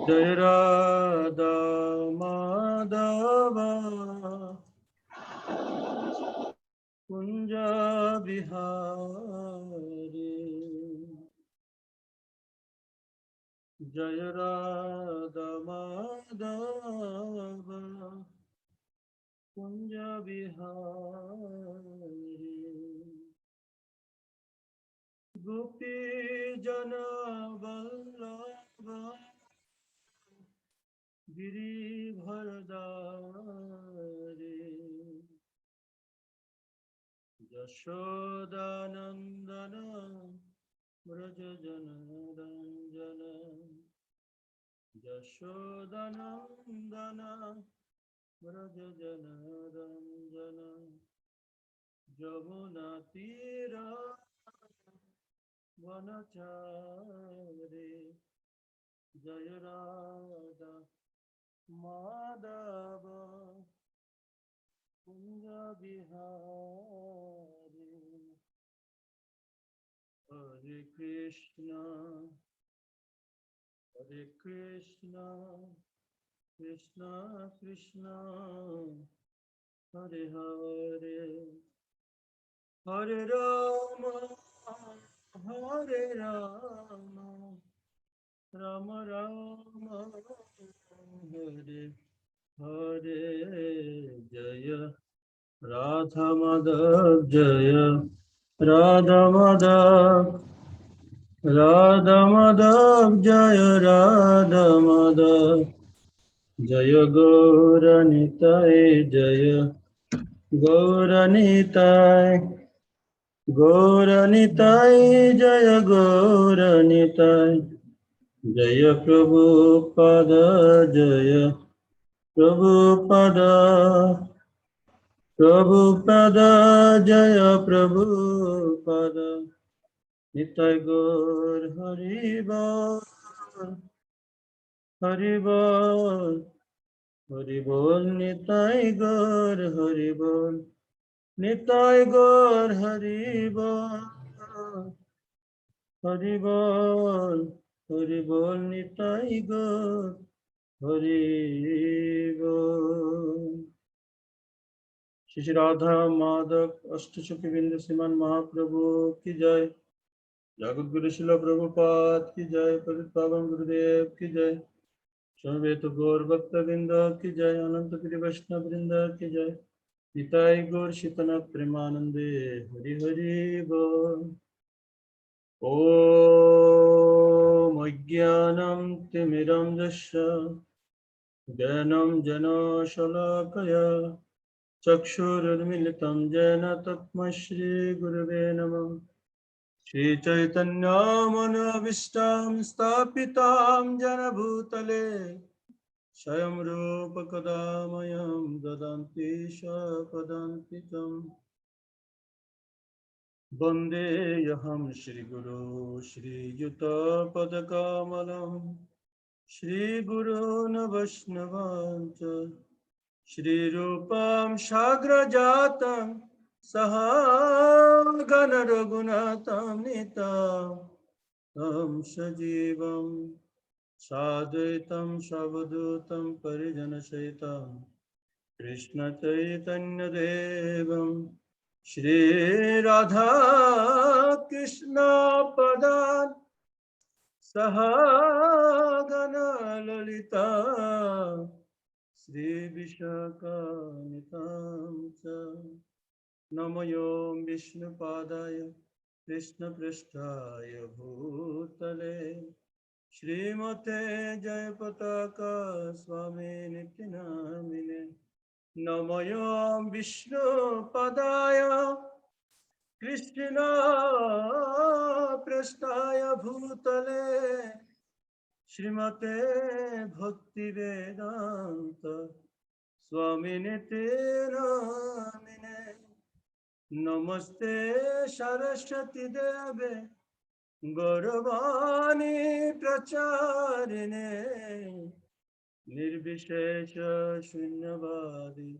जय राधा माधव कुंज बिहारी जय राधा माधव कुंज बिहारी गोपी जन वल्लभ गिरिधरधारी यशोदानंदन व्रज जनरंजन यशोदानंदन व्रज जनरंजन यमुना तीरा वनचारी जय राधा माधव कुंज बिहारी हरे कृष्णा कृष्णा कृष्णा हरे हरे हरे राम राम राम हरे हरे जय राधा माधव जय राधा माधव जय राधा माधव जय गौरनिताय जय गौरनिताय जय गौरनिताय जय प्रभुपद जय प्रभुपद जय प्रभुपद निताय गौर हरि बोल निताय गौर हरि बोल निताय गौर हरि बोल निताय गौर हरि बोल। श्री राधा माधव अष्टसखी बिंद श्रीमान महाप्रभु की जय। जगत गुरु शिल प्रभुपाद की जय। पवित्र पावन गुरुदेव की जय। समवेत गौर भक्त वृंद की जय। अनंत गिरि वैष्णव वृंद की जय। निताय गौर शीतन प्रेमानंदे हरि हरि बोल। ओम अज्ञानं तिमिरंधस्य ज्ञानं जनशलाकया चक्षुरुन्मिलितं येन तस्मै श्रीगुरवे नमः। श्रीचैतन्यमनोभीष्टं स्थापितं येन भूतले स्वयं रूप कदा मह्यं ददाति स्वपदान्तिकम्। वन्देऽहं श्रीगुरो श्रीयुतपदकमलं श्रीगुरून् वैष्णवांश्च श्रीरूपं साग्रजातं सहगण रघुनाथान्वितं तं सजीवं साद्वैतं सावधूतं परिजनसहितं कृष्ण चैतन्यदेवं श्री राधा कृष्ण पदान् सहगण ललिता श्री विशाखान्वितं च नमो विष्णुपादाय कृष्णपृष्ठाय भूतले श्रीमते जयपताका स्वामी नित्यनामिने नमो विष्णुपदाय कृष्णपृष्ठाय भूतले श्रीमते भक्तिवेदांत स्वामिनिते नामिने नमस्ते सरस्वती देवे गौरवाणी प्रचारिणे निर्विशेष शून्यवादी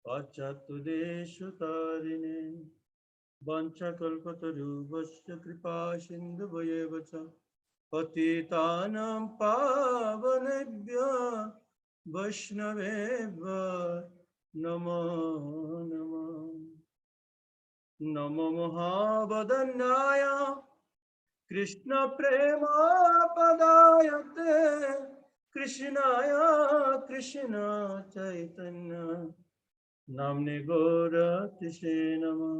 पाश्चात्यदेशतारिणे वाञ्छाकल्पतरुभ्यश्च कृपा सिन्धुभ्येव च पतितानां पावनेभ्यो वैष्णवेभ्यो नमो नमः। नमो महावदन्याय कृष्ण प्रेमापदायते कृष्णाय कृष्ण चैतन्य नाम्ने गौरतिसे नमः।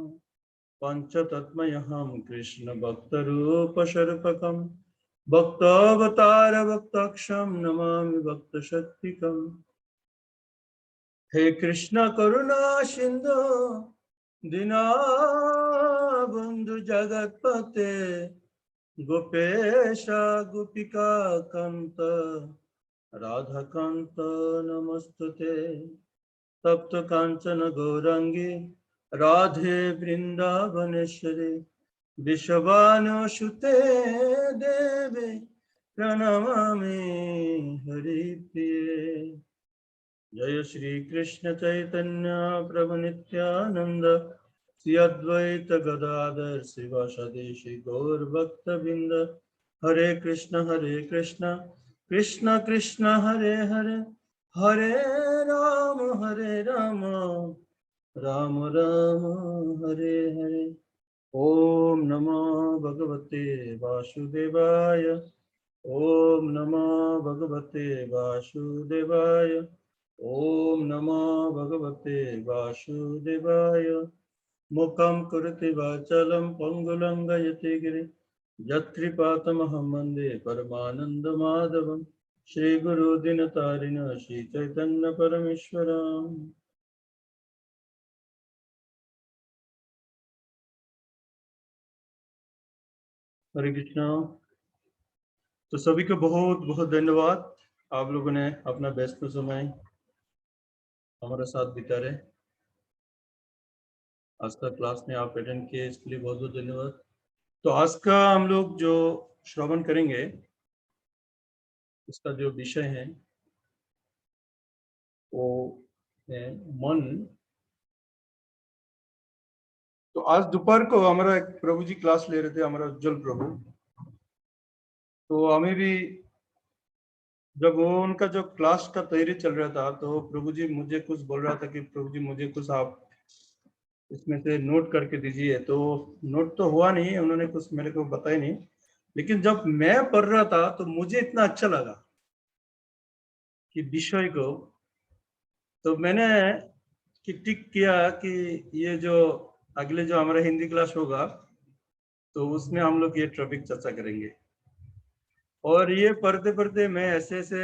पंचतत्मयहं कृष्ण भक्तरूपशर्पकं भक्तावतार भक्ताक्षं नमामि भक्तशक्तिकं। हे कृष्ण करुणा सिंधु दीनबंधु जगत्पते गोपेश गोपिका कांत राधाकांत नमस्तुते। तप्त कांचन गौरांगी राधे वृंदावनेश्वरी विश्वभानुसुते देवे प्रणमामि हरिप्रिये। जय श्री कृष्ण चैतन्य प्रभु नित्यानंद श्री अद्वैत गदाधर शिवासादि श्री गौर भक्त बिंद। हरे कृष्ण कृष्ण कृष्ण हरे हरे हरे राम राम राम हरे हरे। ओम नमो भगवते वासुदेवाय। ओम नमो भगवते वासुदेवाय। ओम नमो भगवते वासुदेवाय। मुखं करोति वाचालं पंगुलं लंघयते गिरिं यत्कृपातमहं वन्दे परमानन्दमाधवं। श्रीगुरु दीनतारिणः श्रीचैतन्य परमेश्वरम्। हरे कृष्णा। तो सभी को बहुत बहुत धन्यवाद। आप लोगों ने अपना व्यस्त समय हमारे साथ बिता रहे। आज का क्लास में आप अटेंड किए इसके लिए बहुत बहुत धन्यवाद। तो आज का हम लोग जो श्रवण करेंगे इसका जो विषय है वो है मन। तो आज दोपहर को हमारा एक प्रभु जी क्लास ले रहे थे, हमारा उज्जवल प्रभु। तो हमें भी जब वो उनका जो क्लास का तैयारी चल रहा था तो प्रभु जी मुझे कुछ बोल रहा था कि प्रभु जी मुझे कुछ आप इसमें से नोट करके दीजिए। तो नोट तो हुआ नहीं, उन्होंने कुछ मेरे को बताया नहीं। लेकिन जब मैं पढ़ रहा था तो मुझे इतना अच्छा लगा कि विषय को, तो मैंने कि टिक किया कि ये जो अगले जो हमारा हिंदी क्लास होगा तो उसमें हम लोग ये टॉपिक चर्चा करेंगे। और ये पढ़ते पढ़ते मैं ऐसे ऐसे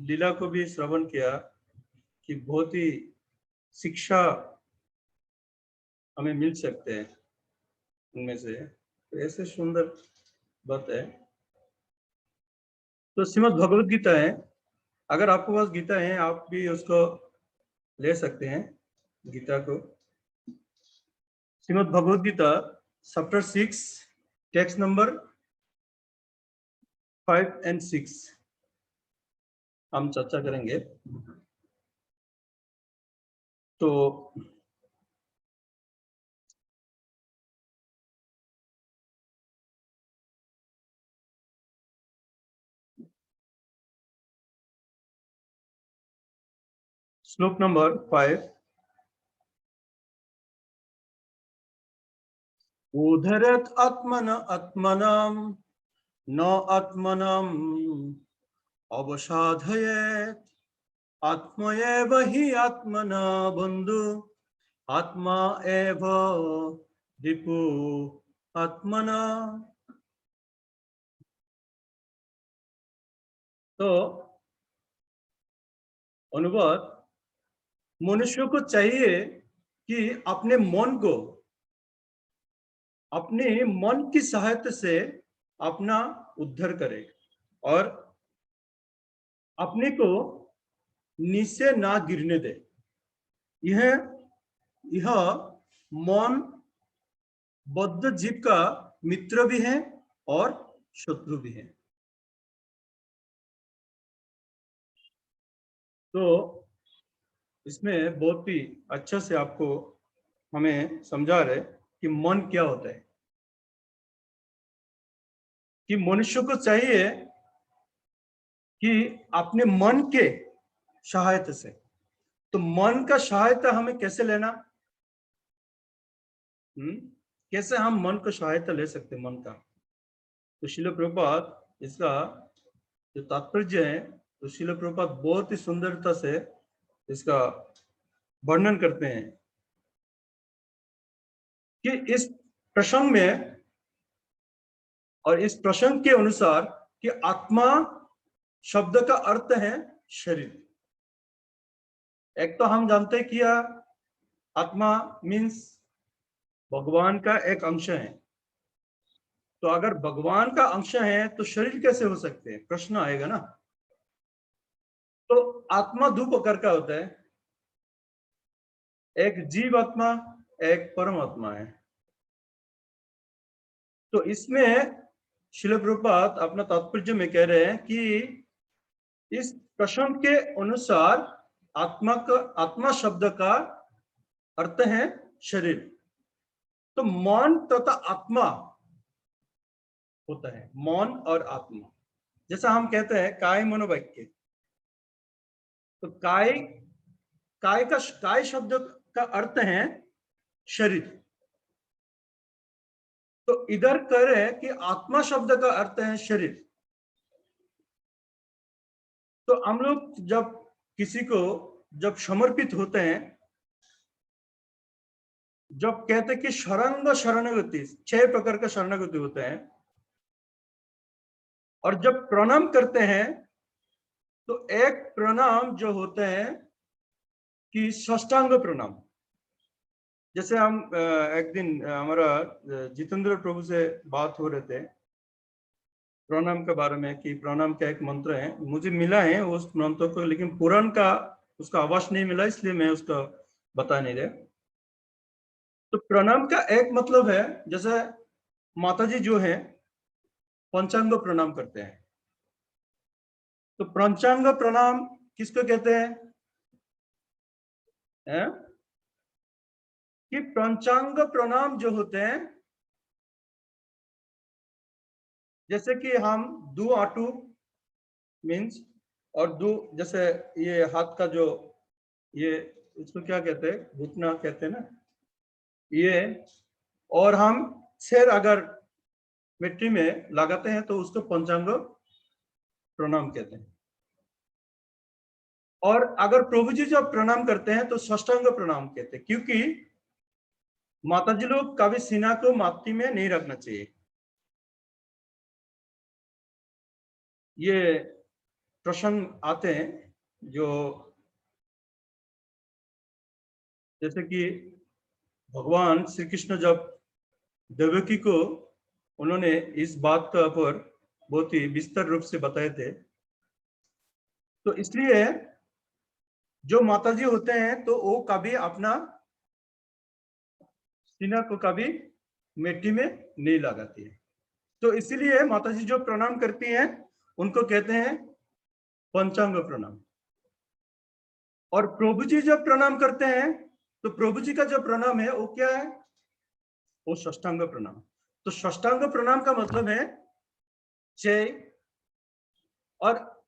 लीला को भी श्रवण किया कि बहुत ही शिक्षा हमें मिल सकते हैं उनमें से। तो ऐसे सुंदर बात है। तो श्रीमद् भगवत गीता है, अगर आपके पास गीता है आप भी उसको ले सकते हैं गीता को। Shrimad Bhagavad Gita chapter 6 text number 5 and 6 हम चर्चा करेंगे। तो श्लोक नंबर 5। उद्धरत आत्मन आत्मनाम न आत्मनम अवसाधयेत् आत्मैव हि आत्मना बंधु आत्मा एव दीपो आत्मना। तो अनुवाद, मनुष्य को चाहिए कि अपने मन की सहायता से अपना उद्धार करे और अपने को नीचे ना गिरने दे। यह यह मन बद्ध जीव का मित्र भी है और शत्रु भी है। तो इसमें बहुत ही अच्छा से आपको हमें समझा रहे। कि मन क्या होता है, कि मनुष्य को चाहिए कि अपने मन के सहायता से, तो मन का सहायता हमें कैसे लेना, कैसे हम मन को सहायता ले सकते मन का। तो श्रील प्रभुपाद इसका जो तात्पर्य है, तो श्रील प्रभुपाद बहुत ही सुंदरता से इसका वर्णन करते हैं कि इस प्रसंग में और इस प्रसंग के अनुसार कि आत्मा शब्द का अर्थ है शरीर। एक तो हम जानते हैं कि आत्मा मीन्स भगवान का एक अंश है, तो अगर भगवान का अंश है तो शरीर कैसे हो सकते हैं, प्रश्न आएगा ना। तो आत्मा दो प्रकार का होता है, एक जीव आत्मा, एक परमात्मा है। तो इसमें श्रील प्रभुपाद अपना तात्पर्य में कह रहे हैं कि इस प्रसंग के अनुसार आत्मा शब्द का अर्थ है शरीर। तो मन तथा आत्मा होता है, मन और आत्मा। जैसा हम कहते हैं काय मनोवाक्य, तो काय शब्द का अर्थ है शरीर। तो इधर कह रहे हैं कि आत्मा शब्द का अर्थ है शरीर। तो हम लोग जब किसी को जब समर्पित होते हैं, जब कहते हैं कि शरणागति 6 प्रकार का शरणागति होते हैं, और जब प्रणाम करते हैं तो एक प्रणाम जो होते हैं कि साष्टांग प्रणाम। जैसे हम एक दिन हमारा जितेंद्र प्रभु से बात हो रहे थे प्रणाम के बारे में, कि प्रणाम का एक मंत्र है, मुझे मिला है उस मंत्र को, लेकिन पुराण का उसका आवाज नहीं मिला, इसलिए मैं उसका बता नहीं रहा। तो प्रणाम का एक मतलब है, जैसे माताजी जो है पंचांग प्रणाम करते हैं, तो पंचांग प्रणाम किसको कहते हैं, कि पंचांग प्रणाम जो होते हैं, जैसे कि हम दो आटू मीन्स, और दो जैसे ये हाथ का जो ये इसको क्या कहते हैं, घुटना कहते हैं ना ये, और हम सिर अगर मिट्टी में लगाते हैं तो उसको पंचांग प्रणाम कहते हैं। और अगर प्रभु जी जब प्रणाम करते हैं तो साष्टांग प्रणाम कहते हैं, क्योंकि माताजी लोग कभी सीना को माटी में नहीं रखना चाहिए। ये प्रसंग आते हैं जो जैसे कि भगवान श्री कृष्ण जब देवकी को उन्होंने इस बात का पर बहुत ही विस्तार रूप से बताए थे, तो इसलिए जो माताजी होते हैं तो वो कभी अपना सीना को कभी मिट्टी में नहीं लगाती है। तो इसीलिए माताजी जो प्रणाम करती हैं उनको कहते हैं पंचांग प्रणाम। और प्रभु जी जब प्रणाम करते हैं तो प्रभु जी का जो प्रणाम है वो क्या है, वो साष्टांग प्रणाम। तो साष्टांग प्रणाम का मतलब है 6, और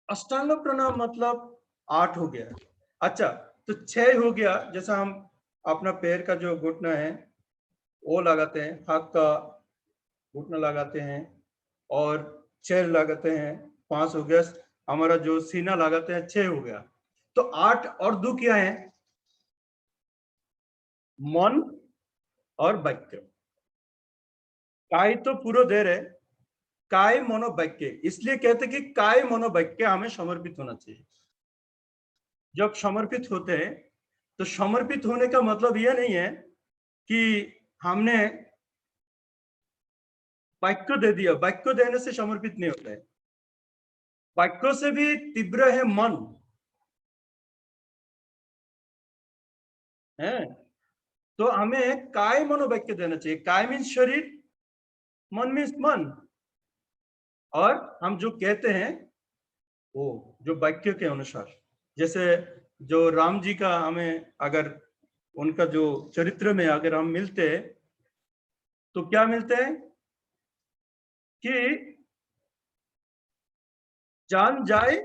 अष्टांग प्रणाम मतलब 8 हो गया। अच्छा, तो 6 हो गया, जैसा हम अपना पैर का जो घुटना है वो लगाते हैं, हाथ का घुटना लगाते हैं और 6 लगाते हैं, 5 हो गया। हमारा जो सीना लगाते हैं 6 हो गया। तो 8 और 2 क्या है, मन और वाक्य। काय तो पूरा दे रहे, काय मनोवाक्य, इसलिए कहते कि काय मनोवाक्य हमें समर्पित होना चाहिए। जब समर्पित होते हैं तो समर्पित होने का मतलब यह नहीं है कि हमने वाक्य दे दिया, वाक्य देने से समर्पित नहीं होता है। वाक्यों से भी तीव्र है मन है। तो हमें काय मनोवाक्य देना चाहिए। काय मीन्स शरीर, मन मीन्स मन, और हम जो कहते हैं वो जो वाक्य के अनुसार, जैसे जो राम जी का हमें अगर उनका जो चरित्र में अगर हम मिलते तो क्या मिलते हैं कि जान जाए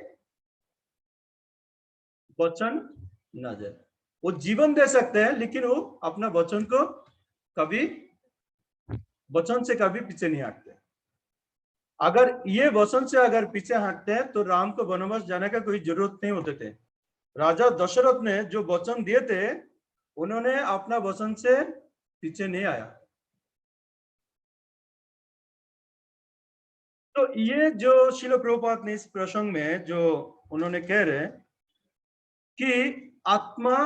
वचन ना जाए। वो जीवन दे सकते हैं लेकिन वो अपना वचन को कभी वचन से कभी पीछे नहीं हटते। अगर ये वचन से अगर पीछे हटते हैं तो राम को वनवास जाने का कोई जरूरत नहीं होते थे। राजा दशरथ ने जो वचन दिए थे उन्होंने अपना वचन से पीछे नहीं आया। तो ये जो श्रील प्रभुपाद ने इस प्रसंग में जो उन्होंने कह रहे कि आत्मा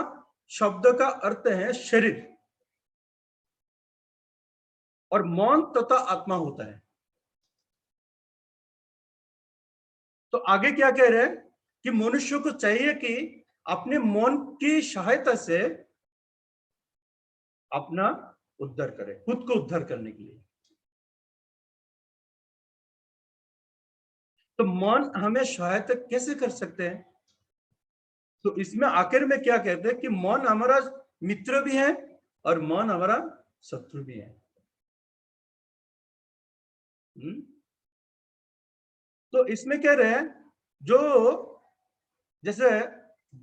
शब्द का अर्थ है शरीर और मन तथा आत्मा होता है। तो आगे क्या कह रहे हैं कि मनुष्य को चाहिए कि अपने मन की सहायता से अपना उद्धार करे, खुद को उद्धार करने के लिए। तो मन हमें सहायता कैसे कर सकते हैं? तो इसमें आखिर में क्या कहते हैं कि मन हमारा मित्र भी है और मन हमारा शत्रु भी है। तो इसमें कह रहे हैं जो जैसे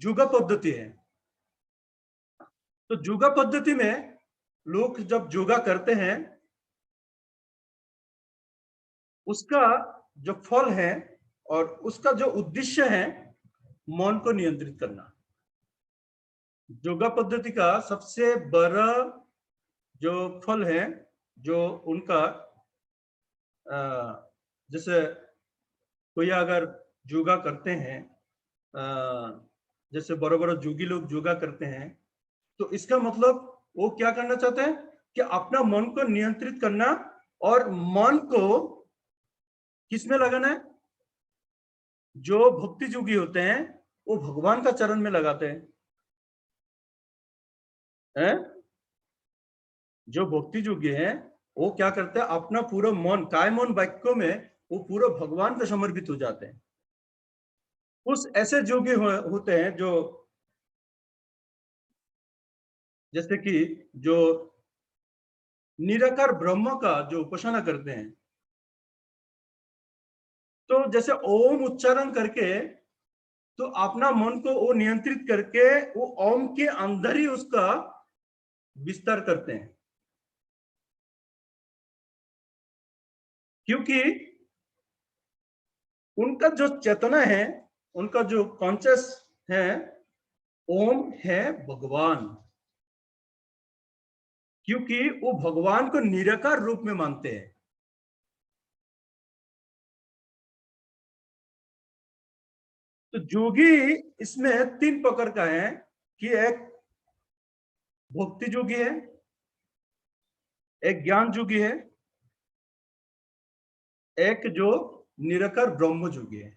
जुगा पद्धति है, तो जुगा पद्धति में लोग जब योगा करते हैं उसका जो फल है और उसका जो उद्देश्य है मन को नियंत्रित करना। योगा पद्धति का सबसे बड़ा जो फल है जो उनका जैसे कोई अगर योगा करते हैं, जैसे बड़े बड़े जोगी लोग योगा करते हैं, तो इसका मतलब वो क्या करना चाहते हैं कि अपना मन को नियंत्रित करना और मन को किसमें लगाना है? जो भक्ति जोगी होते हैं वो भगवान का चरण में लगाते हैं, हैं? जो भक्ति जोगी हैं वो क्या करते हैं अपना पूरा मन काय मन वाक्यों में वो पूरा भगवान को समर्पित हो जाते हैं। कुछ ऐसे जोगी होते हैं जो जैसे कि जो निराकार ब्रह्म का जो उपासना करते हैं, तो जैसे ओम उच्चारण करके तो अपना मन को वो नियंत्रित करके वो ओम के अंदर ही उसका विस्तार करते हैं, क्योंकि उनका जो चेतना है, उनका जो कॉन्शियस है, ओम है भगवान, क्योंकि वो भगवान को निराकार रूप में मानते हैं। तो जोगी इसमें तीन प्रकार का है कि एक भक्ति जोगी है, एक ज्ञान जोगी है, एक जो निराकार ब्रह्म जोगी है।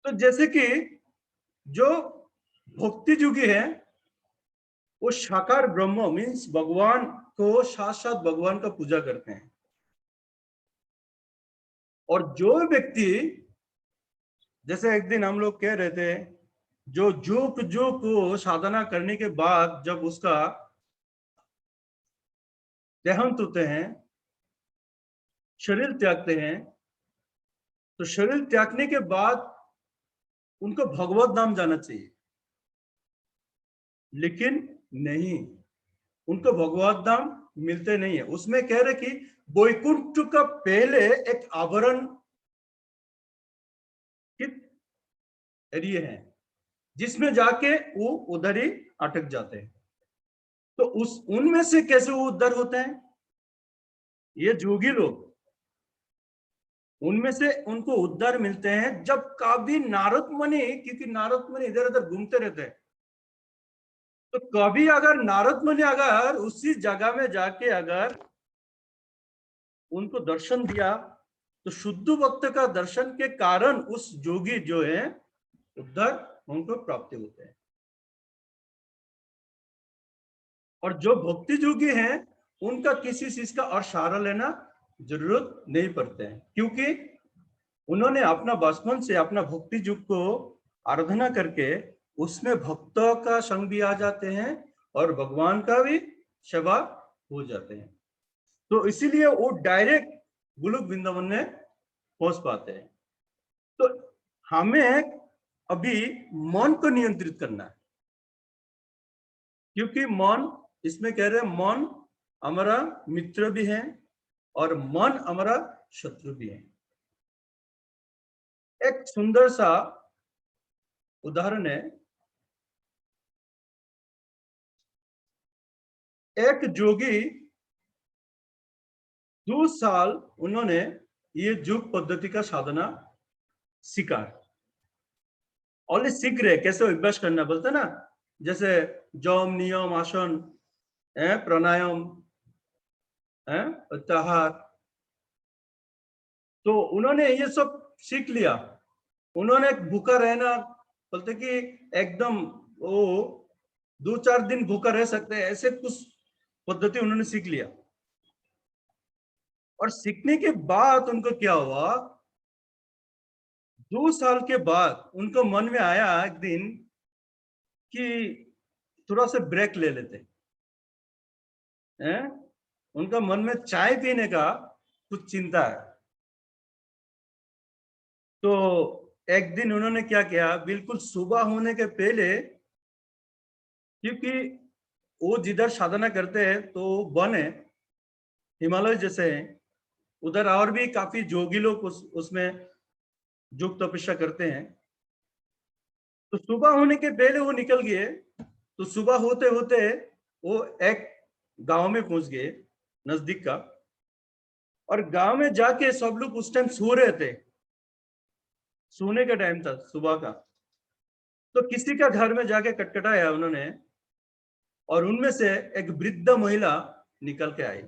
तो जैसे कि जो भक्ति जोगी है वो साकार ब्रह्म मीन्स भगवान को साथ साथ भगवान का पूजा करते हैं, और जो व्यक्ति जैसे एक दिन हम लोग कह रहे थे जो जुक को साधना करने के बाद जब उसका देहांत होते हैं, शरीर त्यागते हैं, तो शरीर त्यागने के बाद उनको भगवत नाम जाना चाहिए, लेकिन नहीं, उनको भगवत नाम मिलते नहीं है। उसमें कह रहे कि वैकुंठ का पहले एक आवरण एरिया है जिसमें जाके वो उधर ही अटक जाते हैं। तो उस उनमें से कैसे वो उद्धार होते हैं? ये जोगी लोग उनमें से उनको उद्धार मिलते हैं जब कभी नारद मुनि, क्योंकि नारद मुनि इधर उधर घूमते रहते हैं, तो कभी अगर नारद मुनि अगर उसी जगह में जाके अगर उनको दर्शन दिया तो शुद्ध भक्त का दर्शन के कारण उस जोगी जो है उद्धार उनको प्राप्ति होते हैं। और जो भक्ति जोगी हैं उनका किसी चीज का और सहारा लेना जरूरत नहीं पड़ते हैं, क्योंकि उन्होंने अपना बचपन से अपना भक्ति युग को आराधना करके उसमें भक्तों का संग भी आ जाते हैं और भगवान का भी सेवा हो जाते हैं। तो इसीलिए वो डायरेक्ट गोलोक वृंदावन में पहुंच पाते हैं। तो हमें अभी मन को नियंत्रित करना है, क्योंकि मन, इसमें कह रहे हैं मन हमारा मित्र भी है और मन हमारा शत्रु भी है। एक सुंदर सा उदाहरण है, एक जोगी 2 साल उन्होंने ये योग पद्धति का साधना सीखा, और सीख रहे कैसे अभ्यास करना, बोलते ना, जैसे जम नियम आसन है, प्राणायाम है, प्रत्याहार। तो उन्होंने ये सब सीख लिया। उन्होंने भूखा रहना, बोलते कि एकदम वो 2-4 दिन भूखा रह सकते हैं, ऐसे कुछ पद्धति उन्होंने सीख लिया। और सीखने के बाद उनको क्या हुआ, 2 साल के बाद उनको मन में आया एक दिन कि थोड़ा सा ब्रेक ले लेते हैं। उनका मन में चाय पीने का कुछ चिंता है। तो एक दिन उन्होंने क्या किया, बिल्कुल सुबह होने के पहले, क्योंकि वो जिधर साधना करते हैं तो वन है, हिमालय जैसे है, उधर और भी काफी जोगी लोग उसमें योग तपस्या करते हैं। तो सुबह होने के पहले वो निकल गए। तो सुबह होते होते वो एक गांव में पहुंच गए, नजदीक का। और गांव में जाके सब लोग उस टाइम सो रहे थे, सोने का टाइम था सुबह का। तो किसी का घर में जाके खटखटाया उन्होंने, और उनमें से एक वृद्ध महिला निकल के आई।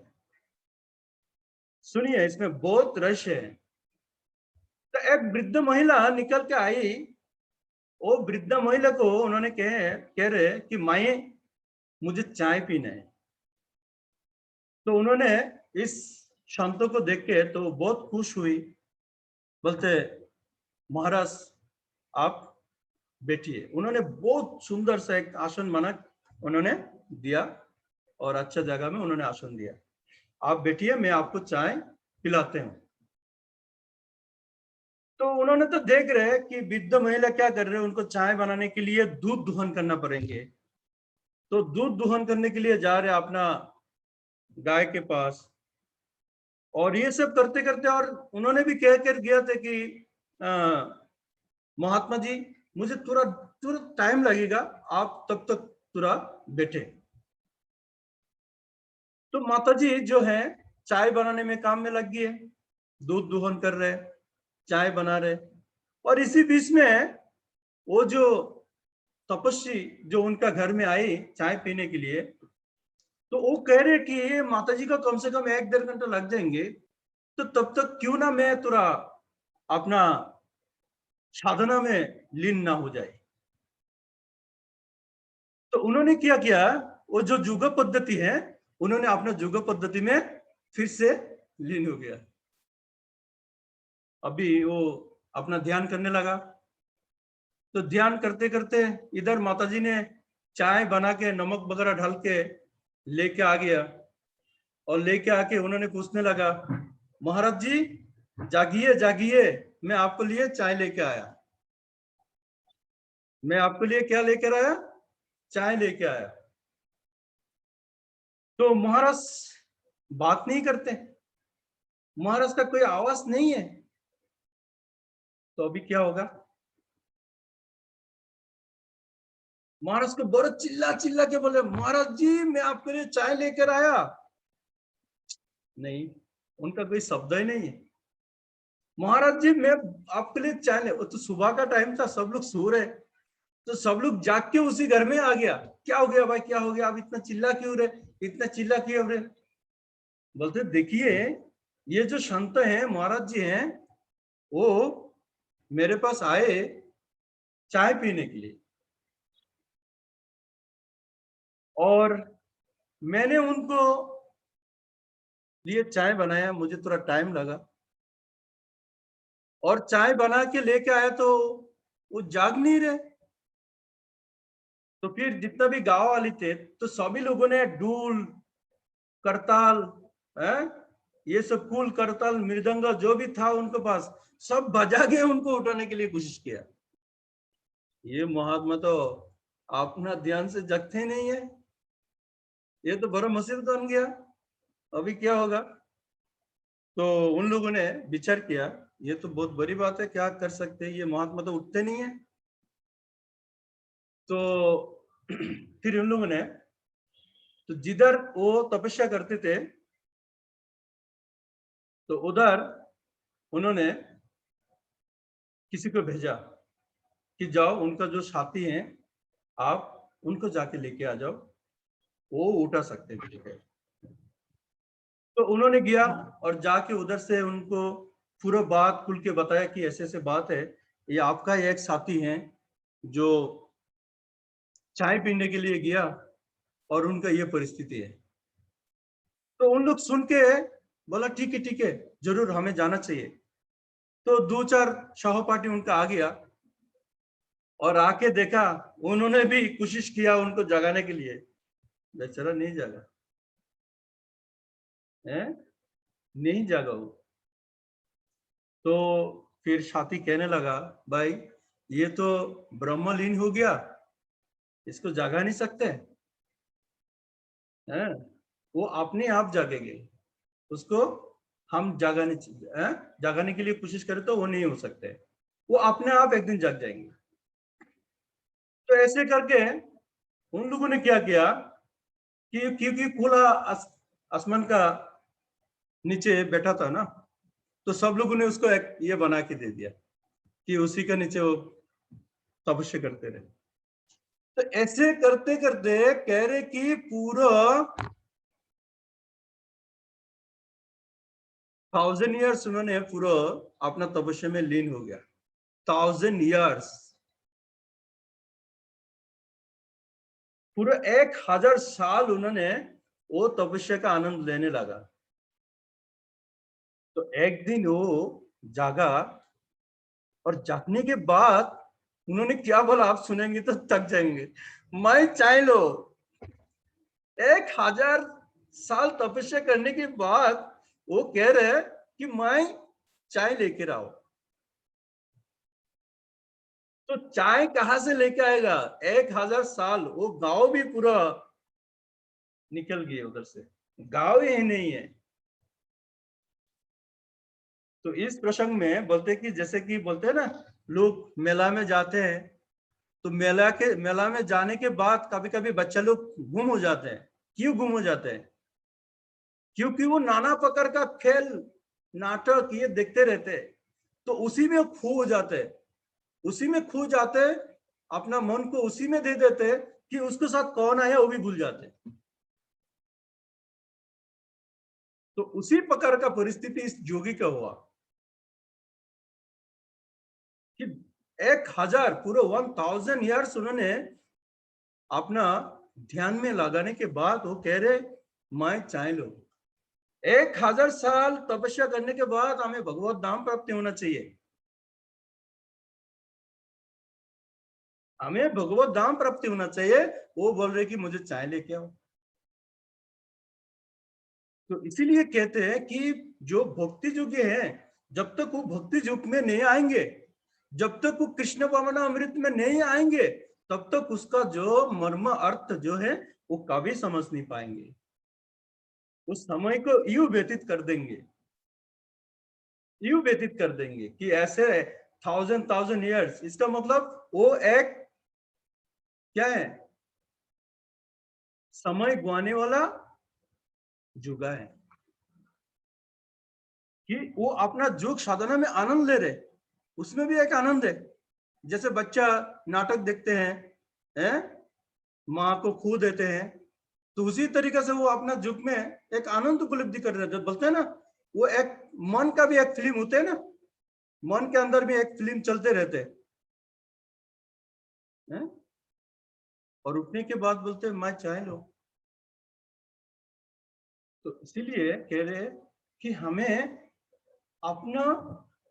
सुनिए, इसमें बहुत रहस्य है। तो एक वृद्ध महिला निकल के आई। वो वृद्ध महिला को उन्होंने कह रहे कि माए, मुझे चाय पीना है। तो उन्होंने इस संतों को देख के तो बहुत खुश हुई, बोलते महाराज आप बैठिए। उन्होंने बहुत सुंदर सा एक आसन बना उन्होंने दिया, और अच्छा जगह में उन्होंने आसन दिया, आप बैठिए, मैं आपको चाय पिलाते हूँ। तो उन्होंने तो देख रहे कि वृद्ध महिला क्या कर रहे हैं, उनको चाय बनाने के लिए दूध दोहन करना पड़ेंगे। तो दूध दोहन करने के लिए जा रहे अपना गाय के पास, और ये सब करते करते, और उन्होंने भी कह कर गया था कि महात्मा जी, मुझे थोड़ा थोड़ा टाइम लगेगा, आप तब तक थोड़ा बैठे। तो माता जी जो है चाय बनाने में काम में लग गई है, दूध दोहन कर रहे, चाय बना रहे। और इसी बीच में वो जो तपस्वी जो उनका घर में आई चाय पीने के लिए, तो वो कह रहे कि माता जी का कम से कम 1-1.5 घंटा लग जाएंगे, तो तब तक क्यों ना मैं थोड़ा अपना साधना में लीन ना हो जाए। तो उन्होंने क्या किया, वो जो जुग पद्धति है, उन्होंने अपना जुग पद्धति में फिर से लीन हो गया। अभी वो अपना ध्यान करने लगा। तो ध्यान करते करते इधर माताजी ने चाय बना के नमक वगैरह डाल के लेके आ गया, और लेके आके उन्होंने पूछने लगा, महाराज जी जागिए जागिए, मैं आपको लिए चाय लेके आया। मैं आपके लिए क्या लेकर आया, चाय लेके आया। तो महाराज बात नहीं करते, महाराज का कोई आवाज नहीं है। तो अभी क्या होगा, महाराज को बड़ा चिल्ला चिल्ला के बोले, महाराज जी मैं आपके लिए चाय लेकर आया। नहीं, उनका कोई शब्द ही नहीं है। महाराज जी मैं आपके लिए चाय ले, तो सुबह का टाइम था, सब लोग सो रहे। तो सब लोग जाग के उसी घर में आ गया, क्या हो गया भाई, क्या हो गया, आप इतना चिल्ला क्यों रहे, इतना चिल्ला क्यों रहे। बोलते देखिए, ये जो संत हैं, महाराज जी हैं, वो मेरे पास आए चाय पीने के लिए, और मैंने उनको लिए चाय बनाया, मुझे थोड़ा टाइम लगा, और चाय बना के लेके आया तो वो जाग नहीं रहे। तो फिर जितना भी गांव वाले थे तो सभी लोगों ने डूल करताल है, ये सब कुल करताल मृदंग जो भी था उनके पास सब बजा के उनको उठाने के लिए कोशिश किया। ये महात्मा तो अपना ध्यान से जगते ही नहीं है, ये तो बड़ा मुसीबत बन गया, अभी क्या होगा। तो उन लोगों ने विचार किया ये तो बहुत बड़ी बात है, क्या कर सकते हैं, ये महात्मा तो उठते नहीं है। तो फिर उन लोगों ने तो जिधर वो तपस्या करते थे तो उधर उन्होंने किसी को भेजा कि जाओ उनका जो साथी हैं आप उनको जाके लेके आ जाओ, वो उठा सकते हैं। तो उन्होंने गया और जाके उधर से उनको पूरा बात खुल के बताया कि ऐसे ऐसे बात है, ये आपका एक साथी है जो चाय पीने के लिए गया और उनका ये परिस्थिति है। तो उन लोग सुन के बोला ठीक है जरूर हमें जाना चाहिए। तो दो चार सहपाठी उनका आ गया और आके देखा, उन्होंने भी कोशिश किया उनको जगाने के लिए, बेचारा नहीं जागा है, नहीं जागा वो। तो फिर साथी कहने लगा भाई ये तो ब्रह्मलीन हो गया, इसको जगा नहीं सकते हैं, वो अपने आप जागेंगे, उसको हम जगाने के लिए कोशिश करें तो वो नहीं हो सकते, वो अपने आप एक दिन जग जाएंगे। तो ऐसे करके उन लोगों ने क्या किया कि क्योंकि खुला आसमान का नीचे बैठा था ना, तो सब लोगों ने उसको एक ये बना के दे दिया कि उसी के नीचे वो तपस्या करते रहे। तो ऐसे करते करते कह रहे कि पूरा 1000 ईयर्स उन्होंने पूरा अपना तपस्या में लीन हो गया। 1000 ईयर्स, पूरा 1000 साल उन्होंने वो तपस्या का आनंद लेने लगा। तो एक दिन वो जागा और जागने के बाद उन्होंने क्या बोला आप सुनेंगे तो थक जाएंगे। मैं चाह लो 1000 साल तपस्या करने के बाद वो कह रहे कि मैं चाय लेकर आओ। तो चाय कहां से लेके आएगा, 1000 साल वो गांव भी पूरा निकल गए उधर से, गांव ही नहीं है। तो इस प्रसंग में बोलते कि जैसे कि बोलते हैं ना लोग मेला में जाते हैं, तो मेला में जाने के बाद कभी कभी बच्चे लोग गुम हो जाते हैं। क्यों गुम हो जाते हैं, क्योंकि वो नाना प्रकार का खेल नाटक ये देखते रहते हैं, तो उसी में खो हो जाते हैं, उसी में खो जाते हैं, अपना मन को उसी में दे देते हैं कि उसके साथ कौन आया वो भी भूल जाते हैं। तो उसी प्रकार का परिस्थिति इस जोगी का हुआ कि 1000 पूरे 1000 ईयर्स उन्होंने अपना ध्यान में लगाने के बाद वो कह रहे मैं चाह लो 1000 साल तपस्या करने के बाद हमें भगवत धाम प्राप्ति होना चाहिए, हमें भगवत धाम प्राप्ति होना चाहिए। वो बोल रहे कि मुझे चाय लेके आओ। तो इसीलिए कहते हैं कि जो भक्ति युग है, जब तक वो भक्ति युग में नहीं आएंगे, जब तक वो कृष्ण भावना अमृत में नहीं आएंगे, तब तक उसका जो मर्म अर्थ जो है वो कभी समझ नहीं पाएंगे, उस समय को यूं व्यतीत कर देंगे, यूं व्यतीत कर देंगे कि ऐसे 1000 ईयर्स, इसका मतलब वो एक क्या है, समय गुआने वाला जुगा है कि वो अपना जोग साधना में आनंद ले रहे, उसमें भी एक आनंद है। जैसे बच्चा नाटक देखते हैं, माँ को खो देते हैं, तो उसी तरीके से वो अपना जुग में एक आनंद उपलब्धि कर रहे थे। बोलते हैं ना वो एक मन का भी एक फिल्म होते है ना, मन के अंदर भी एक फिल्म चलते रहते हैं, और उठने के बाद बोलते हैं मैं चाय लो। तो इसीलिए कह रहे कि हमें अपना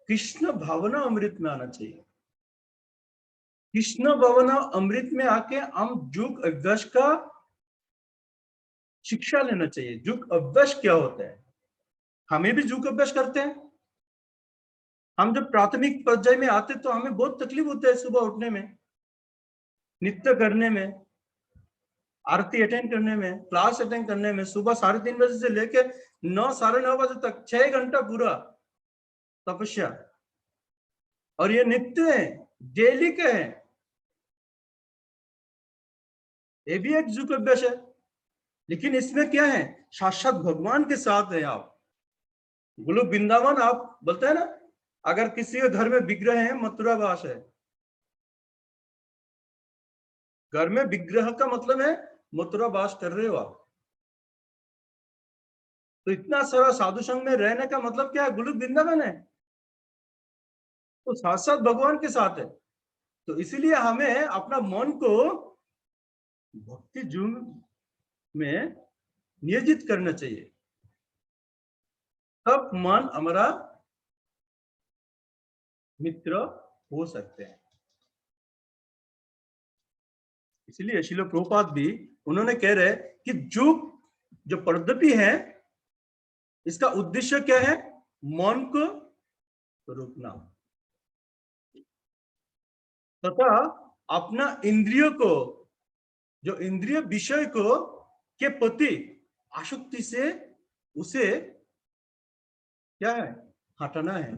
कृष्ण भावना अमृत में आना चाहिए। कृष्ण भवन अमृत में आके हम जुग अभ्यास का शिक्षा लेना चाहिए। जुग अभ्यास क्या होता है? हमें भी जुग अभ्यास करते हैं। हम जब प्राथमिक पर्याय में आते तो हमें बहुत तकलीफ होता है सुबह उठने में, नित्य करने में, आरती अटेंड करने में, क्लास अटेंड करने में। सुबह 3:30 से लेके 9 साढ़े 9 बजे तक 6 घंटा पूरा तपस्या, और ये नित्य है, डेली के है। ये भी एक जुग अभ्यास है, लेकिन इसमें क्या है? साक्षात भगवान के साथ है आप। गोलोक वृंदावन आप बोलते हैं ना, अगर किसी के घर में विग्रह है, मथुरा वास है। घर में विग्रह का मतलब है मथुरा वास कर रहे हो आप। तो इतना सारा साधु संघ में रहने का मतलब क्या है? गोलोक वृंदावन है, तो साक्षात भगवान के साथ है। तो इसीलिए हमें अपना मन को भक्ति जुग में नियोजित करना चाहिए, तब मन हमारा मित्र हो सकते हैं। इसलिए श्रील प्रभुपाद भी उन्होंने कह रहे कि जुग जो पद्धति है, इसका उद्देश्य क्या है? मन को रोकना तथा अपना इंद्रियों को, जो इंद्रिय विषय को के प्रति आसक्ति से उसे क्या है? हटाना है।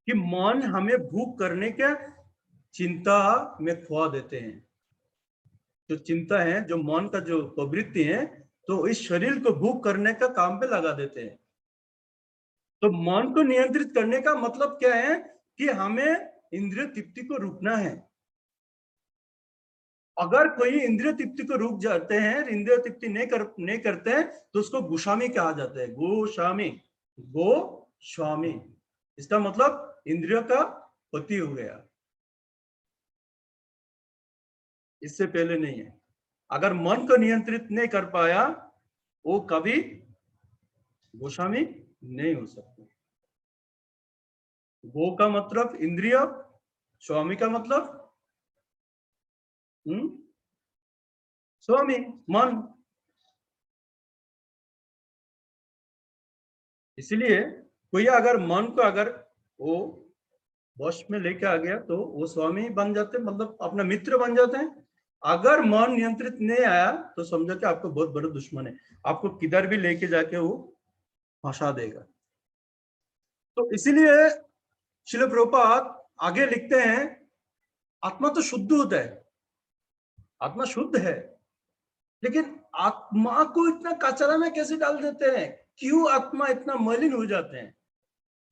कि मन हमें भूख करने के चिंता में खुआ देते हैं। जो चिंता है, जो मन का जो प्रवृत्ति है, तो इस शरीर को भूख करने का काम पे लगा देते हैं। तो मन को नियंत्रित करने का मतलब क्या है? कि हमें इंद्रिय तृप्ति को रुकना है। अगर कोई इंद्रिय तृप्ति को रुक जाते हैं, इंद्रिय तृप्ति नहीं करते हैं, तो उसको गोस्वामी कहा जाता है। गोस्वामी, गोस्वामी, इसका मतलब इंद्रियों का पति हो गया। इससे पहले नहीं है। अगर मन को नियंत्रित नहीं कर पाया, वो कभी गोस्वामी नहीं हो सकते। गो का मतलब इंद्रिय, स्वामी का मतलब स्वामी मन। इसलिए कोई अगर मन को अगर वो वश में लेके आ गया, तो वो स्वामी बन जाते, मतलब अपना मित्र बन जाते हैं। अगर मन नियंत्रित नहीं आया, तो समझो कि आपको बहुत बड़ा दुश्मन है, आपको किधर भी लेके जाके वो फंसा देगा। तो इसीलिए श्रील प्रभुपाद आगे लिखते हैं, आत्मा तो शुद्ध होता है, आत्मा शुद्ध है, लेकिन आत्मा को इतना कचरा में कैसे डाल देते हैं? क्यों आत्मा इतना मलिन हो जाते हैं?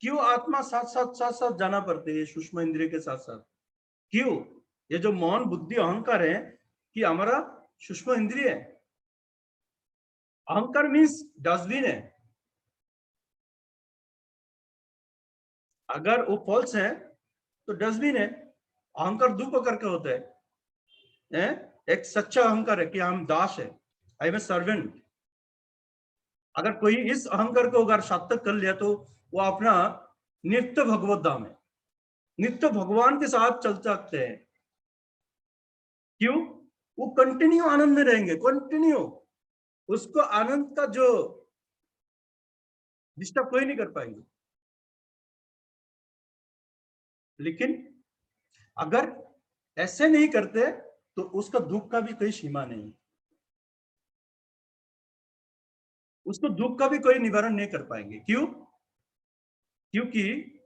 क्यों आत्मा साथ साथ जाना पड़ते हैं सूक्ष्म इंद्रिय के साथ साथ? क्यों? ये जो मौन बुद्धि अहंकार है, कि हमारा सूक्ष्म इंद्रिय है। अहंकार मीन्स डस्टबिन है। अगर वो फॉल्स है तो डस्टबिन है। अहंकार दो प्रकार का होता है। एक सच्चा अहंकार है कि हम दास है, आई एम ए सर्वेंट। अगर कोई इस अहंकार को अगर सार्थक कर लिया, तो वो अपना नित्य भगवत धाम है, नित्य भगवान के साथ चल सकते हैं। क्यों? वो कंटिन्यू आनंद में रहेंगे, कंटिन्यू। उसको आनंद का जो डिस्टर्ब कोई नहीं कर पाएंगे। लेकिन अगर ऐसे नहीं करते, तो उसका दुख का भी कोई सीमा नहीं, उसको दुख का भी कोई निवारण नहीं कर पाएंगे। क्यों? क्योंकि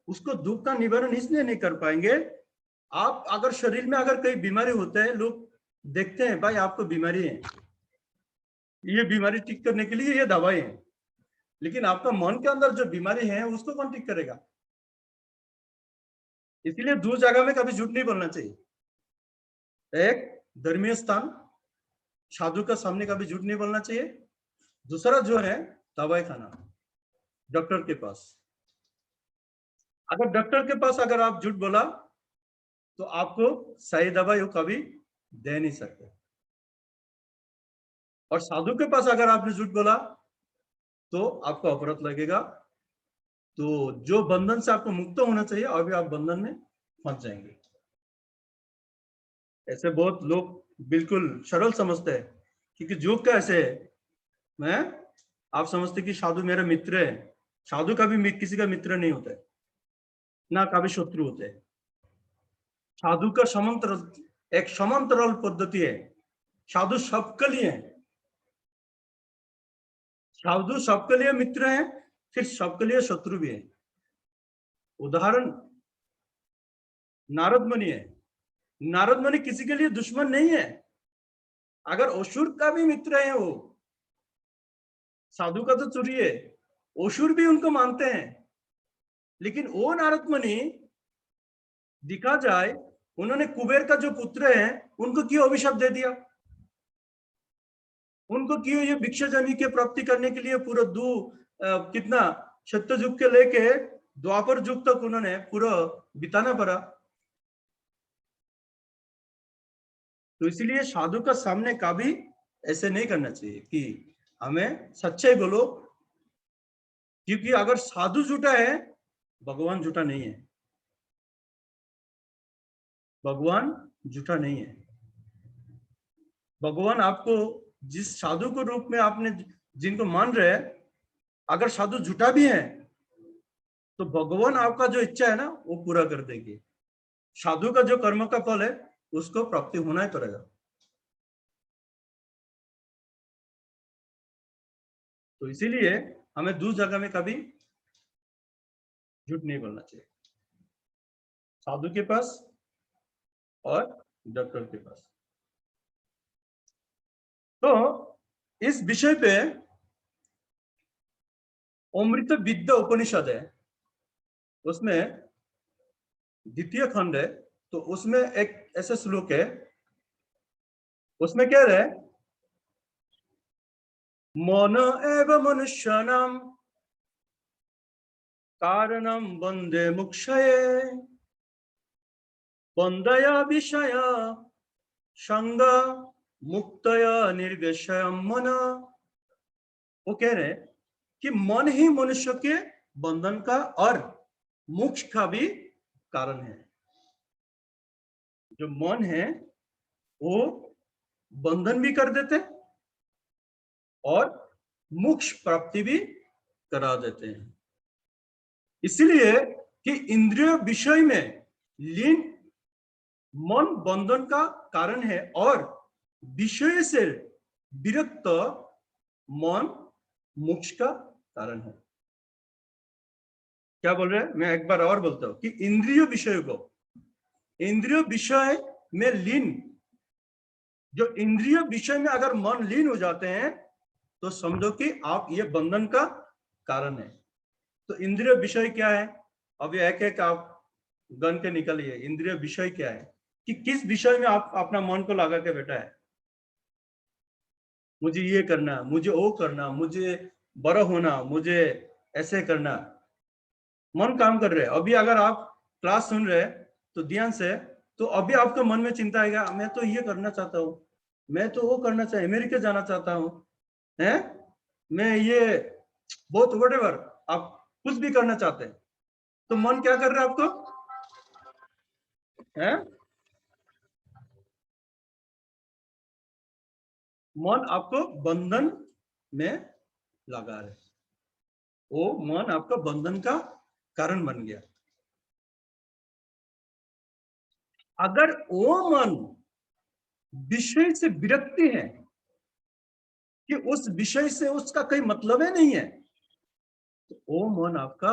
उसको दुख का निवारण इसलिए नहीं कर पाएंगे। आप अगर शरीर में अगर कोई बीमारी होता है, लोग देखते हैं भाई आपको बीमारी है, ये बीमारी ठीक करने के लिए ये दवाई है, लेकिन आपका मन के अंदर जो बीमारी है, उसको कौन ठीक करेगा? इसलिए दो जगह में कभी झूठ नहीं बोलना चाहिए। एक, धर्मीय स्थान साधु का सामने कभी झूठ नहीं बोलना चाहिए। दूसरा जो है, दवाई खाना, डॉक्टर के पास। अगर डॉक्टर के पास अगर आप झूठ बोला, तो आपको सही दवाई वो कभी दे नहीं सकते। और साधु के पास अगर आपने झूठ बोला, तो आपको अपराध लगेगा। तो जो बंधन से आपको मुक्त होना चाहिए, अभी आप बंधन में फंस जाएंगे। ऐसे बहुत लोग बिल्कुल सरल समझते हैं, क्योंकि योग का ऐसे है, मैं आप समझते कि साधु मेरा मित्र है। साधु का भी किसी का मित्र नहीं होता है, ना कभी शत्रु होते हैं। साधु का समांतरल, एक समांतरल पद्धति है। साधु सबके लिए है, साधु सबके लिए मित्र है, फिर सबके लिए शत्रु भी है। उदाहरण नारद मुनि है। नारद मुनि किसी के लिए दुश्मन नहीं है। अगर असुर का भी मित्र है वो, साधु का तो चुरिए, असुर भी उनको मानते हैं। लेकिन वो नारद मुनि, दिखा जाए, उन्होंने कुबेर का जो पुत्र है उनको क्यों अभिशाप दे दिया? उनको क्यों ये भिक्षाजनी के प्राप्ति करने के लिए पूरा कितना सत्य युग के लेके द्वापर युग तक उन्होंने पूरा बिताना पड़ा? तो इसीलिए साधु का सामने कभी ऐसे नहीं करना चाहिए कि हमें सच्चाई बोलो, क्योंकि अगर साधु झूठा है, भगवान झूठा नहीं है। भगवान झूठा नहीं है। भगवान आपको जिस साधु के रूप में आपने जिनको मान रहे हैं, अगर साधु झूठा भी है तो भगवान आपका जो इच्छा है ना वो पूरा कर देगी। साधु का जो कर्म का फल है उसको प्राप्ति होना ही पड़ेगा। तो इसीलिए हमें दूसरी जगह में कभी झूठ नहीं बोलना चाहिए, साधु के पास और डॉक्टर के पास। तो इस विषय पे अमृत विद्या उपनिषद है, उसमें द्वितीय खंड है। तो उसमें एक ऐसा श्लोक है, उसमें कह रहे हैं, मन एव मनुष्याणाम कारणम वंदे मुक्षये वंदया विषय संग मुक्तया निर्विषयम मन। वो कह रहे हैं कि मन ही मनुष्य के बंधन का और मोक्ष का भी कारण है। जो मन है वो बंधन भी कर देते और मोक्ष प्राप्ति भी करा देते हैं। इसलिए कि इंद्रिय विषय में लीन मन बंधन का कारण है और विषय से विरक्त मन मोक्ष का कारण है। क्या बोल रहे हैं? मैं एक बार और बोलता हूं कि इंद्रिय विषय को, इंद्रिय विषय में लीन, जो इंद्रिय विषय में अगर मन लीन हो जाते हैं तो समझो कि आप ये बंधन का कारण है। तो इंद्रिय विषय क्या है? अब ये एक एक आप गन के निकलिए। इंद्रिय विषय क्या है कि किस विषय में आप अपना मन को लगा के बैठा है? मुझे ये करना, मुझे वो करना, मुझे बड़ा होना, मुझे ऐसे करना, मन काम कर रहे हैं। अभी अगर आप क्लास सुन रहे हैं तो ध्यान से, तो अभी आपके मन में चिंता आएगा, मैं तो ये करना चाहता हूँ, मैं तो वो करना चाहिए, अमेरिका जाना चाहता हूँ, है मैं ये बहुत व्हाटएवर आप कुछ भी करना चाहते हैं। तो मन क्या कर रहा है आपको? है मन आपको बंधन में लगा रहे, वो मन आपका बंधन का कारण बन गया। अगर वो मन विषय से विरक्ति है कि उस विषय से उसका कोई मतलब ही नहीं है, तो वो मन आपका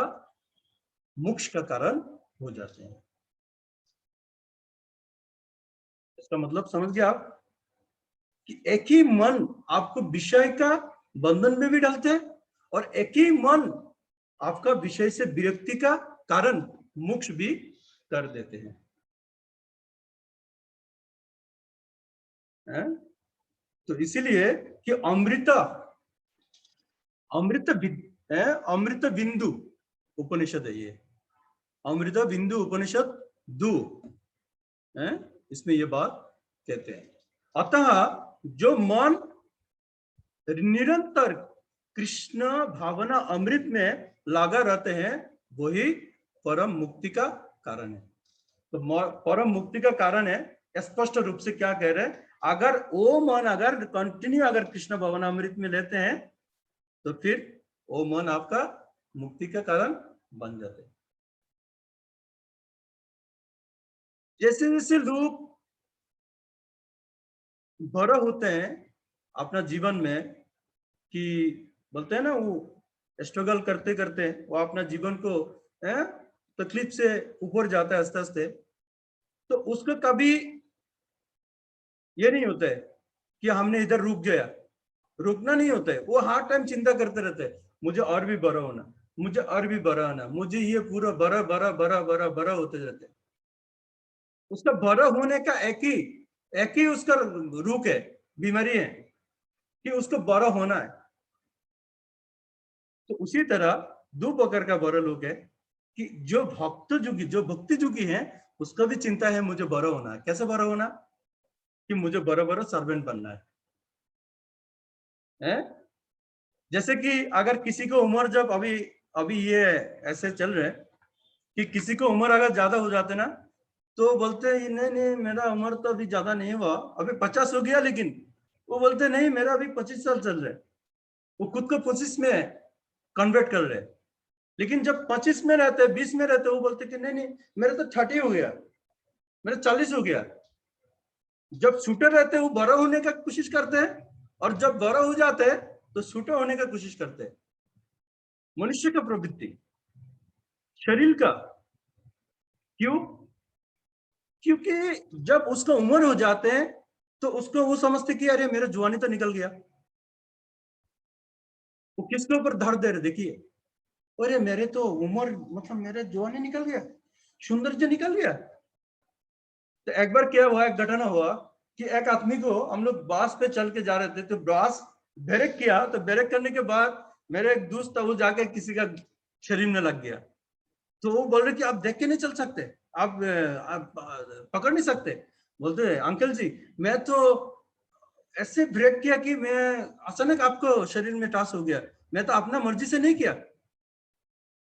मोक्ष का कारण हो जाते हैं। इसका मतलब समझ गया आप कि एक ही मन आपको विषय का बंधन में भी डालते हैं और एक ही मन आपका विषय से विरक्ति का कारण मोक्ष भी कर देते हैं। तो इसीलिए कि अमृत अमृत बिंदु उपनिषद है ये, अमृत बिंदु उपनिषद 2 है, इसमें ये बात कहते हैं। अतः जो मन निरंतर कृष्ण भावना अमृत में लगा रहते हैं वही परम मुक्ति का कारण है। तो परम मुक्ति का कारण है स्पष्ट रूप से क्या कह रहे हैं, अगर वो मन अगर कंटिन्यू अगर कृष्ण भवनामृत में लेते हैं तो फिर वो मन आपका मुक्ति का कारण बन जाते हैं। जैसे जैसे लोग बड़ा होते हैं अपना जीवन में, कि बोलते हैं ना वो स्ट्रगल करते करते वो अपना जीवन को तकलीफ से ऊपर जाता है आस्ते आस्ते, तो उसको कभी ये नहीं होता है कि हमने इधर रुक गया, रुकना नहीं होता है। वो हर टाइम चिंता करते रहते हैं, मुझे और भी बड़ा होना, मुझे और भी बड़ा होना, मुझे ये पूरा बड़ा बड़ा बड़ा बड़ा बड़ा होते रहते हैं। उसका बड़ा होने का एक ही उसका रुक है, बीमारी है कि उसको बड़ा होना है। तो उसी तरह दो प्रकार का बड़ा लोग है कि जो भक्त जुगी, जो भक्ति जुगी है, उसका भी चिंता है मुझे बड़ा होना है। कैसे बड़ा होना, कि मुझे बड़ा बड़ा सर्वेंट बनना है? जैसे कि अगर किसी को उम्र जब अभी अभी ये ऐसे चल रहे हैं कि किसी को उम्र अगर ज्यादा हो जाते ना, तो बोलते हैं नहीं नहीं मेरा उम्र तो अभी ज्यादा नहीं हुआ, अभी 50 हो गया, लेकिन वो बोलते नहीं मेरा अभी 25 साल चल रहा है। वो खुद को 25 में कन्वर्ट कर रहे हैं। लेकिन जब 25 में रहते, 20 में रहते, वो बोलते कि नहीं नहीं मेरा तो 30 हो गया, मेरा 40 हो गया। जब शूटर रहते हैं वो बड़ा होने का कोशिश करते हैं, और जब बड़ा हो जाते हैं तो छोटे होने का कोशिश करते हैं। मनुष्य का प्रवृत्ति, शरीर का। क्यों? क्योंकि जब उसका उम्र हो जाते हैं तो उसको वो समझते कि अरे मेरा जवानी तो निकल गया। वो किसके ऊपर धर दे रहे, देखिए, अरे मेरे तो उम्र मतलब मेरे जवानी निकल गया, सौंदर्य निकल गया। तो एक बार क्या हुआ, एक घटना हुआ कि एक आदमी को हम लोग बस पे चल के जा रहे थे, तो बस ब्रेक किया, तो ब्रेक करने के बाद मेरे एक दोस्त था, वो जाके किसी का शरीर में लग गया। तो वो बोल रहे कि आप देख के नहीं चल सकते, आप पकड़ नहीं सकते। बोलते अंकल जी मैं तो ऐसे ब्रेक किया कि मैं अचानक आपको शरीर में टच हो गया, मैं तो अपना मर्जी से नहीं किया।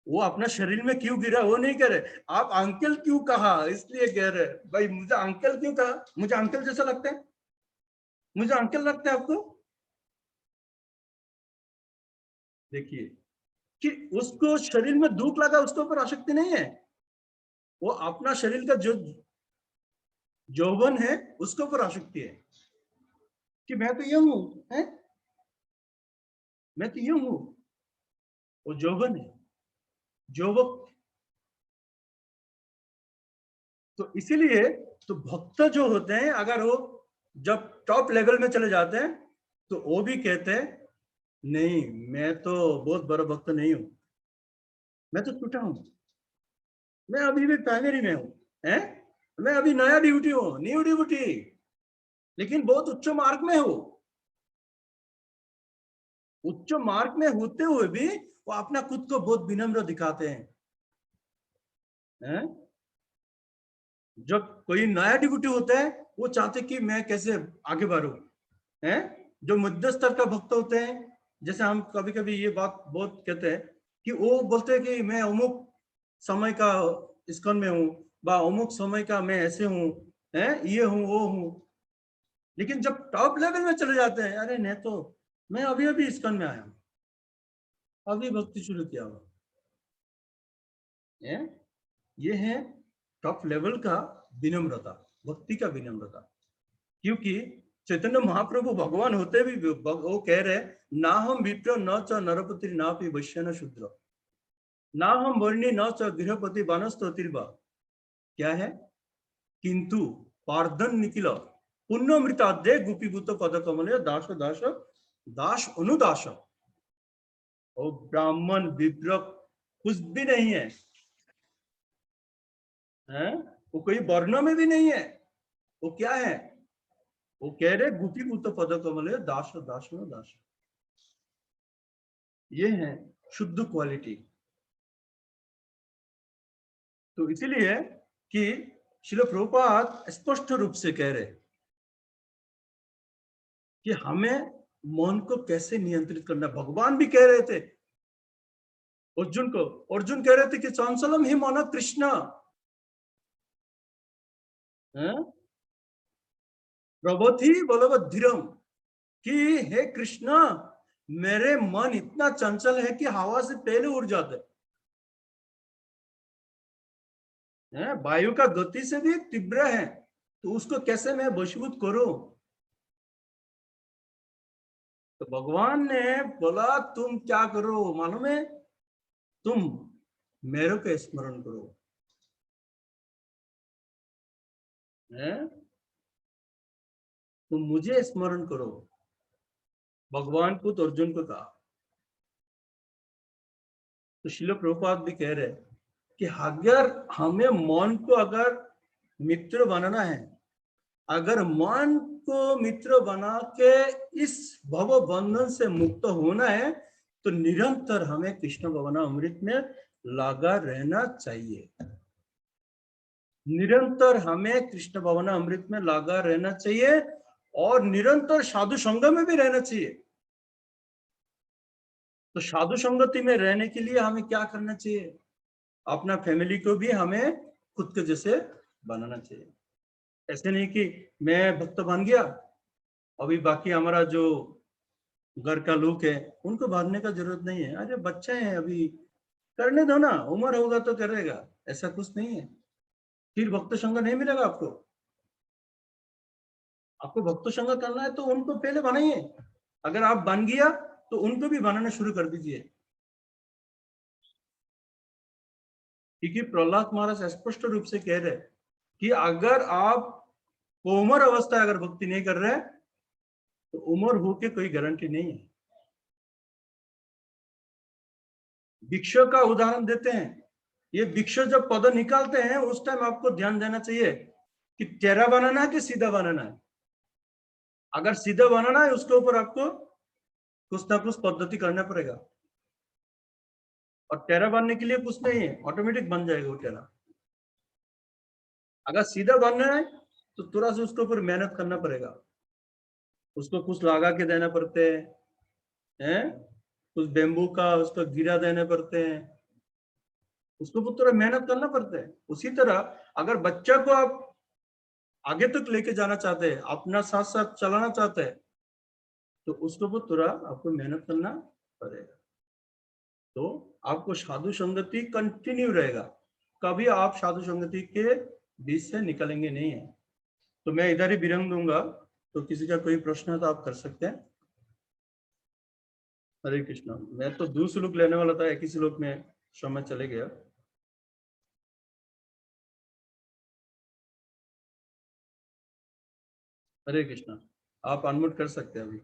वो अपना शरीर में क्यों गिरा वो नहीं कह रहे, आप अंकल क्यों कहा इसलिए कह रहे भाई, मुझे अंकल क्यों कहा, मुझे अंकल जैसा लगता है, मुझे अंकल लगता है आपको। देखिए कि उसको शरीर में दुख लगा, उसके ऊपर आसक्ति नहीं है। वो अपना शरीर का जो यौवन है उसके ऊपर आसक्ति है कि मैं तो यंग हूं, है मैं तो यंग हूं। वो यौवन है, यौवक। तो इसीलिए तो भक्त जो होते हैं अगर वो जब टॉप लेवल में चले जाते हैं तो वो भी कहते हैं नहीं मैं तो बहुत बड़ा भक्त नहीं हूं, मैं तो छोटा हूं, मैं अभी भी प्राइमरी में हूं, है मैं अभी नया ड्यूटी हूं, न्यू ड्यूटी, लेकिन बहुत उच्च मार्ग में हूं। उच्च मार्ग में होते हुए भी वो अपना खुद को बहुत विनम्र दिखाते हैं, हैं? जब कोई नया ड्यूटी होता है वो चाहते कि मैं कैसे आगे बढ़ूं, हैं? जो मध्य स्तर का भक्त होते हैं, जैसे हम कभी कभी ये बात बहुत कहते हैं कि वो बोलते हैं कि मैं अमुक समय का इस्कॉन में हूँ, बा अमुक समय का मैं ऐसे हूँ, है ये हूँ वो हूँ। लेकिन जब टॉप लेवल में चले जाते हैं, अरे नहीं तो मैं अभी अभी इस्कॉन में आया हूँ, अभी भक्ति शुरू किया हुआ है। ये है टॉप लेवल का विनम्रता, भक्ति का विनम्रता। क्योंकि चैतन्य महाप्रभु भगवान होते भी वो कह रहे ना हम विप्र न च नरपति ना पी वैश्य न शूद्र, ना हम वर्णी न च गृहपति बानस्तोतिर्वा। क्या है? किंतु पार्दन निखिल पुण्यमृताद्य गुपीभूत पद कमल दास दास दास अनुदास। और ब्राह्मण विप्र कुछ भी नहीं है, हैं? वो कोई वर्ण में भी नहीं है। वो क्या है? वो कह रहे गुपीभूत पद कमल दास दास दास। ये है शुद्ध क्वालिटी। तो इसीलिए कि श्रील प्रभुपाद स्पष्ट रूप से कह रहे कि हमें मन को कैसे नियंत्रित करना। भगवान भी कह रहे थे अर्जुन को, अर्जुन कह रहे थे कि चंचलम ही मन कृष्ण, प्रभोथी बलवद्धीरम, कि हे कृष्ण मेरे मन इतना चंचल है कि हवा से पहले उड़ जाता है, वायु का गति से भी तीव्र है, तो उसको कैसे मैं वशीभूत करूं? तो भगवान ने बोला तुम क्या करो मालूम है, तुम मेरे को स्मरण करो, है? तुम मुझे स्मरण करो। भगवान खुद अर्जुन को कहा। तो श्रील प्रभुपाद भी कह रहे कि अगर हमें मन को अगर मित्र बनाना है, अगर मन को मित्र बना के इस भव बंधन से मुक्त होना है, तो निरंतर हमें कृष्ण भवनामृत में लगा रहना चाहिए। निरंतर हमें कृष्ण भवनामृत में लगा रहना चाहिए और निरंतर साधु संग में भी रहना चाहिए। तो साधु संगति में रहने के लिए हमें क्या करना चाहिए? अपना फैमिली को भी हमें खुद के जैसे बनाना चाहिए। ऐसे नहीं कि मैं भक्त बन गया, अभी बाकी हमारा जो घर का लोग है उनको बांधने का जरूरत नहीं है, अरे बच्चे हैं अभी, करने दो ना, उम्र होगा तो करेगा, ऐसा कुछ नहीं है। फिर भक्त संग नहीं मिलेगा आपको। आपको भक्त संग करना है तो उनको पहले बनाइए, अगर आप बन गया तो उनको भी बनाना शुरू कर दीजिए। क्योंकि प्रहलाद महाराज स्पष्ट रूप से कह रहे कि अगर आप कोमर अवस्था अगर भक्ति नहीं कर रहे तो उम्र हो के कोई गारंटी नहीं है। भिक्ष का उदाहरण देते हैं, ये भिक्ष जब पद निकालते हैं उस टाइम आपको ध्यान देना चाहिए कि टेढ़ा बनाना है कि सीधा बनाना है। अगर सीधा बनाना है उसके ऊपर आपको कुछ ना कुछ पद्धति करना पड़ेगा, और टेढ़ा बनने के लिए कुछ नहीं है, ऑटोमेटिक बन जाएगा वो टेढ़ा। अगर सीधा बनना है तो थोड़ा सा उसके ऊपर मेहनत करना पड़ेगा, उसको कुछ लगा के देना पड़ते हैं, कुछ बेम्बू का उसको गिरा देने पड़ते हैं, उसको थोड़ा मेहनत करना पड़ता है। उसी तरह अगर बच्चा को आप आगे तक लेके जाना चाहते हैं, अपना साथ साथ चलाना चाहते हैं, तो उसको थोड़ा आपको मेहनत करना पड़ेगा। तो आपको साधु संगति कंटिन्यू रहेगा, कभी आप साधु संगति के बीच से निकलेंगे नहीं है। तो मैं इधर ही विराम दूंगा, तो किसी का कोई प्रश्न है तो आप कर सकते हैं। हरे कृष्णा। मैं तो 2 श्लोक लेने वाला था, एक ही श्लोक में समय चले गया। हरे कृष्णा। आप अनम्यूट कर सकते हैं अभी।